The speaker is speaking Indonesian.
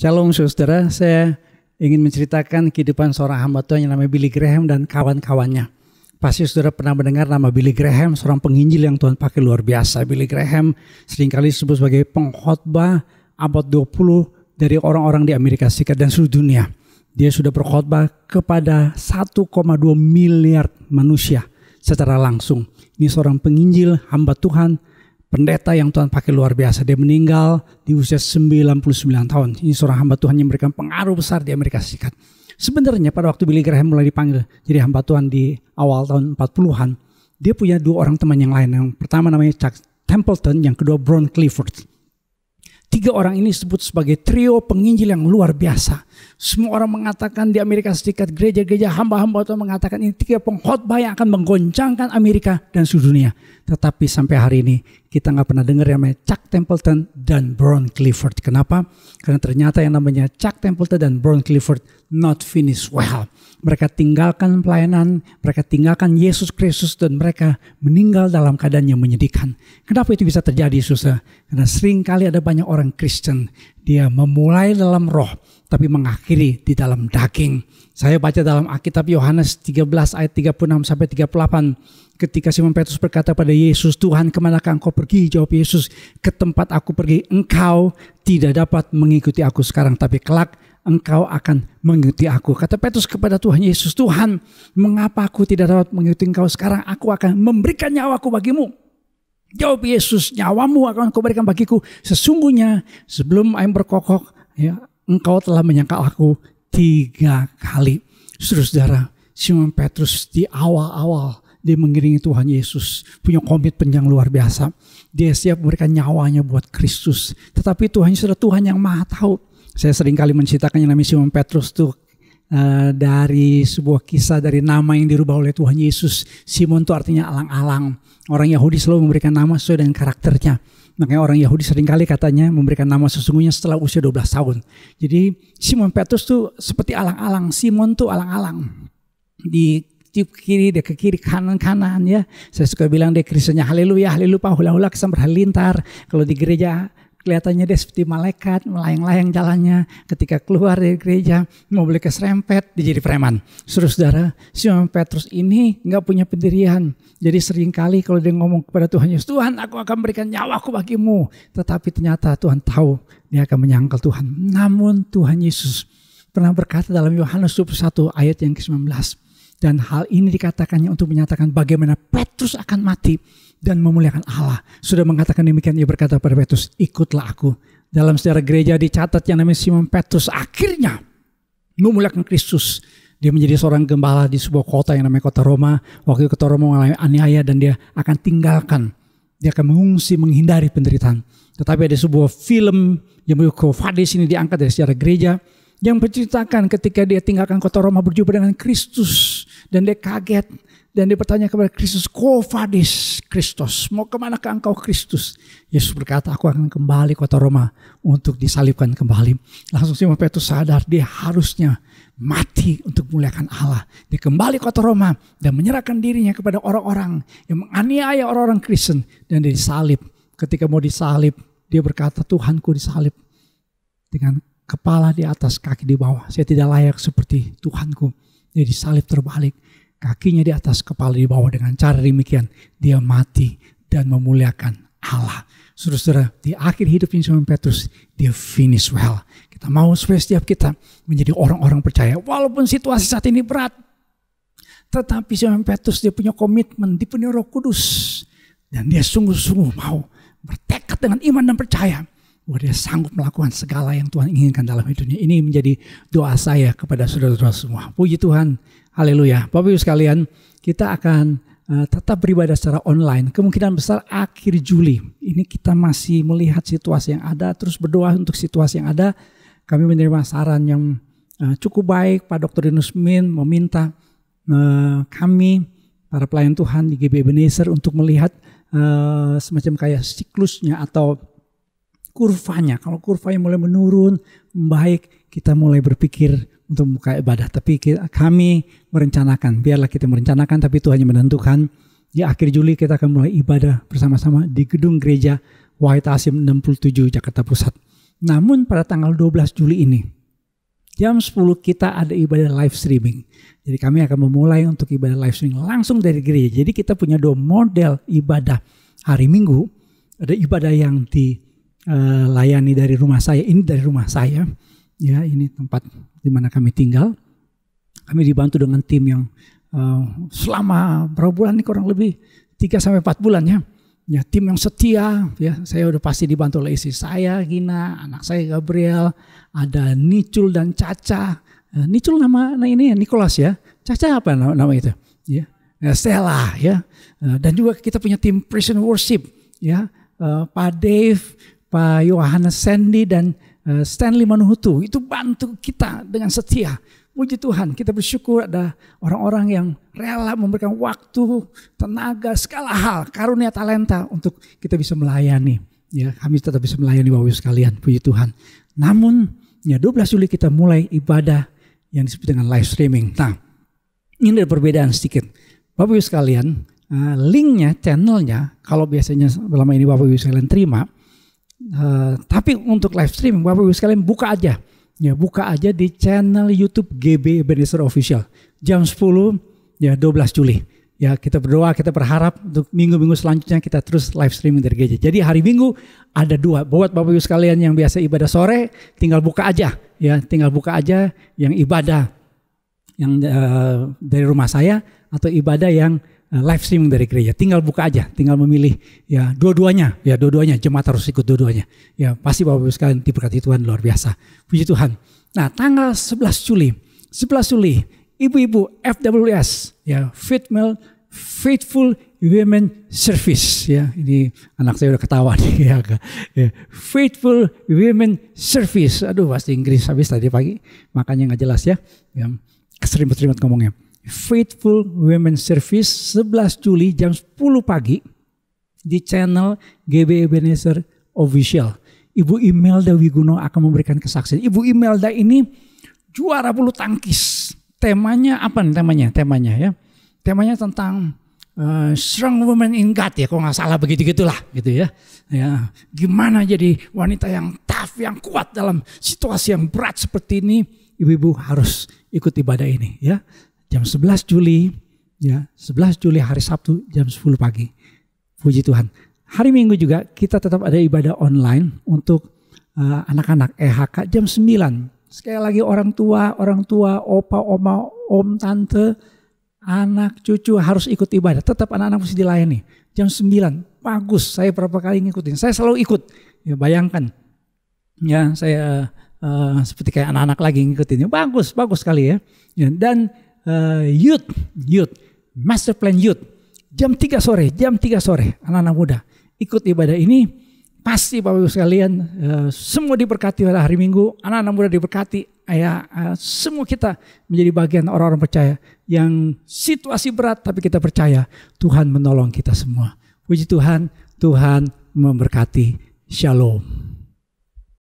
Shalom saudara, saya ingin menceritakan kehidupan seorang hamba Tuhan yang namanya Billy Graham dan kawan-kawannya. Pasti saudara pernah mendengar nama Billy Graham, seorang penginjil yang Tuhan pakai luar biasa. Billy Graham seringkali disebut sebagai pengkhotbah abad 20 dari orang-orang di Amerika Serikat dan seluruh dunia. Dia sudah berkhotbah kepada 1,2 miliar manusia secara langsung. Ini seorang penginjil, hamba Tuhan, pendeta yang Tuhan pakai luar biasa. Dia meninggal di usia 99 tahun. Ini seorang hamba Tuhan yang memberikan pengaruh besar di Amerika Serikat. Sebenarnya pada waktu Billy Graham mulai dipanggil jadi hamba Tuhan di awal tahun 40-an, dia punya dua orang teman yang lain. Yang pertama namanya Chuck Templeton, yang kedua Brown Clifford. Tiga orang ini disebut sebagai trio penginjil yang luar biasa. Semua orang mengatakan di Amerika Serikat, gereja-gereja hamba-hamba Tuhan mengatakan ini tiga pengkhotbah yang akan menggoncangkan Amerika dan seluruh dunia. Tetapi sampai hari ini kita nggak pernah dengar yang namanya Chuck Templeton dan Brown Clifford. Kenapa? Karena ternyata yang namanya Chuck Templeton dan Brown Clifford not finished well. Mereka tinggalkan pelayanan, mereka tinggalkan Yesus Kristus, dan mereka meninggal dalam keadaan yang menyedihkan. Kenapa itu bisa terjadi, saudara? Karena sering kali ada banyak orang Kristen, dia memulai dalam roh, tapi mengakhiri di dalam daging. Saya baca dalam Alkitab Yohanes 13 ayat 36 sampai 38. Ketika Simon Petrus berkata pada Yesus, "Tuhan, kemanakah engkau pergi?" Jawab Yesus, "Ke tempat aku pergi, engkau tidak dapat mengikuti aku sekarang, tapi kelak engkau akan mengikuti aku." Kata Petrus kepada Tuhan Yesus, "Tuhan, mengapa aku tidak dapat mengikuti engkau sekarang? Aku akan memberikan nyawaku bagimu." Jawab Yesus, "Nyawamu akan kau berikan bagiku. Sesungguhnya sebelum ayam berkokok, ya, engkau telah menyangkal aku 3 kali. Saudara, Simon Petrus di awal-awal dia mengiringi Tuhan Yesus, punya komitmen yang luar biasa. Dia siap memberikan nyawanya buat Kristus. Tetapi Tuhan Yesus adalah Tuhan yang Maha Tahu. Saya sering kali menceritakan yang namanya Simon Petrus tuh dari sebuah kisah dari nama yang dirubah oleh Tuhan Yesus. Simon itu artinya alang-alang. Orang Yahudi selalu memberikan nama sesuai dengan karakternya. Makanya orang Yahudi seringkali katanya memberikan nama sesungguhnya setelah usia 12 tahun. Jadi Simon Petrus tuh seperti alang-alang. Simon tuh alang-alang. Di kiri, dia ke kiri, kanan ya. Saya suka bilang dia Kristennya haleluya, haleluya, hula-hula kesambar halilintar. Kalau di gereja kelihatannya dia seperti malaikat, melayang-layang jalannya. Ketika keluar dari gereja, mau beli keserempet, dia jadi preman. Saudara, Simon Petrus ini gak punya pendirian. Jadi seringkali kalau dia ngomong kepada Tuhan Yesus, "Tuhan, aku akan berikan nyawaku bagimu." Tetapi ternyata Tuhan tahu dia akan menyangkal Tuhan. Namun Tuhan Yesus pernah berkata dalam Yohanes 21 ayat yang ke-19. Dan hal ini dikatakannya untuk menyatakan bagaimana Petrus akan mati dan memuliakan Allah. Sudah mengatakan demikian, ia berkata pada Petrus, "Ikutlah aku." Dalam sejarah gereja dicatat yang namanya Simon Petrus akhirnya memuliakan Kristus. Dia menjadi seorang gembala di sebuah kota yang namanya kota Roma. Waktu itu kota Roma mengalami aniaya dan dia akan tinggalkan. Dia akan mengungsi, menghindari penderitaan. Tetapi ada sebuah film yang berjudul Quo Vadis, ini diangkat dari sejarah gereja, yang menceritakan ketika dia tinggalkan kota Roma berjumpa dengan Kristus. Dan dia kaget. Dan dia bertanya kepada Kristus, "Quo vadis Kristus, mau kemanakah engkau Kristus?" Yesus berkata, "Aku akan kembali kota Roma untuk disalibkan kembali." Langsung Simon Petrus sadar dia harusnya mati untuk memuliakan Allah. Dia kembali kota Roma dan menyerahkan dirinya kepada orang-orang yang menganiaya orang-orang Kristen. Dan dia disalib. Ketika mau disalib, dia berkata, "Tuhanku disalib dengan kepala di atas, kaki di bawah. Saya tidak layak seperti Tuhanku." Dia disalib terbalik. Kakinya di atas, kepala di bawah. Dengan cara demikian dia mati dan memuliakan Allah. Saudara, di akhir hidupnya Simon Petrus, dia finish well. Kita mau supaya setiap kita menjadi orang-orang percaya. Walaupun situasi saat ini berat. Tetapi Simon Petrus dia punya komitmen, dipenuhi Roh Kudus. Dan dia sungguh-sungguh mau bertekad dengan iman dan percaya bahwa dia sanggup melakukan segala yang Tuhan inginkan dalam hidupnya. Ini menjadi doa saya kepada saudara-saudara semua. Puji Tuhan. Haleluya. Bapak Ibu sekalian, kita akan tetap beribadah secara online. Kemungkinan besar akhir Juli. Ini kita masih melihat situasi yang ada, terus berdoa untuk situasi yang ada. Kami menerima saran yang cukup baik. Pak Dr. Rinus Min meminta kami, para pelayan Tuhan di GB Ebenezer, untuk melihat semacam kayak siklusnya atau kurvanya. Kalau kurvanya mulai menurun, baik, kita mulai berpikir untuk membuka ibadah. Tapi kami merencanakan, biarlah kita merencanakan, tapi Tuhan yang menentukan. Di akhir Juli kita akan mulai ibadah bersama-sama di gedung gereja Wahid Hasim 67 Jakarta Pusat. Namun pada tanggal 12 Juli ini, jam 10 kita ada ibadah live streaming. Jadi kami akan memulai untuk ibadah live streaming langsung dari gereja. Jadi kita punya 2 model ibadah hari Minggu. Ada ibadah yang dilayani dari rumah saya. Ini dari rumah saya. Ya, ini tempat di mana kami tinggal. Kami dibantu dengan tim yang selama berapa bulan ini, kurang lebih 3-4 bulan ya. Ya, tim yang setia, ya. Saya udah pasti dibantu oleh istri saya, Gina, anak saya Gabriel, ada Nicul dan Caca. Nicul nama ini Nicholas ya. Caca apa nama itu? Ya, Stella ya. Dan juga kita punya tim Praise and Worship ya. Pak Dave, Pak Yohanes Sandy dan Stanley Manuhutu itu bantu kita dengan setia. Puji Tuhan, kita bersyukur ada orang-orang yang rela memberikan waktu, tenaga, segala hal, karunia, talenta untuk kita bisa melayani. Ya, kami tetap bisa melayani Bapak Ibu sekalian, puji Tuhan. Namun, ya 12 Juli kita mulai ibadah yang disebut dengan live streaming. Nah, ini ada perbedaan sedikit. Bapak Ibu sekalian, linknya, channelnya, kalau biasanya selama ini Bapak Ibu sekalian terima, tapi untuk live streaming Bapak Ibu sekalian buka aja. Ya, buka aja di channel YouTube GB Ebenezer Official. Jam 10 ya 12 Juli. Ya, kita berdoa, kita berharap untuk minggu-minggu selanjutnya kita terus live streaming dari gereja. Jadi hari Minggu ada 2. Buat Bapak Ibu sekalian yang biasa ibadah sore, tinggal buka aja. Ya, tinggal buka aja yang ibadah yang dari rumah saya atau ibadah yang live streaming dari gereja. Tinggal buka aja, tinggal memilih ya dua-duanya, jemaat harus ikut dua-duanya. Ya, pasti Bapak Ibu sekalian diberkati Tuhan luar biasa. Puji Tuhan. Nah, tanggal 11 Juli, ibu-ibu FWS ya, Faithful Women Service ya. Ini anak saya udah ketawa nih ya. Faithful Women Service. Aduh, bahasa Inggris habis tadi pagi, makanya nggak jelas ya. Ya, keserimut-serimut ngomongnya. Faithful Women Service 11 Juli jam 10 pagi di channel GB Ebenezer Official. Ibu Imelda Wiguno akan memberikan kesaksian. Ibu Imelda ini juara bulu tangkis. Temanya apa nih temanya ya? Temanya tentang strong woman in God ya, kalau nggak salah begitu-gitulah gitu ya. Ya, gimana jadi wanita yang tough, yang kuat dalam situasi yang berat seperti ini. Ibu-ibu harus ikut ibadah ini ya. Jam 11 Juli, ya 11 Juli hari Sabtu jam 10 pagi. Puji Tuhan. Hari Minggu juga kita tetap ada ibadah online untuk anak-anak EHK jam 9. Sekali lagi orang tua, opa, oma, om, tante, anak, cucu harus ikut ibadah. Tetap anak-anak mesti dilayani. Jam 9, bagus. Saya berapa kali ngikutin. Saya selalu ikut. Ya, bayangkan. Ya, saya seperti kayak anak-anak lagi ngikutin. Ya, bagus sekali ya. Ya, dan youth, master plan youth, jam 3 sore, anak-anak muda ikut ibadah ini. Pasti Bapak Ibu sekalian semua diberkati pada hari Minggu, anak-anak muda diberkati. Semua kita menjadi bagian orang-orang percaya yang situasi berat, tapi kita percaya Tuhan menolong kita semua. Puji Tuhan, Tuhan memberkati. Shalom.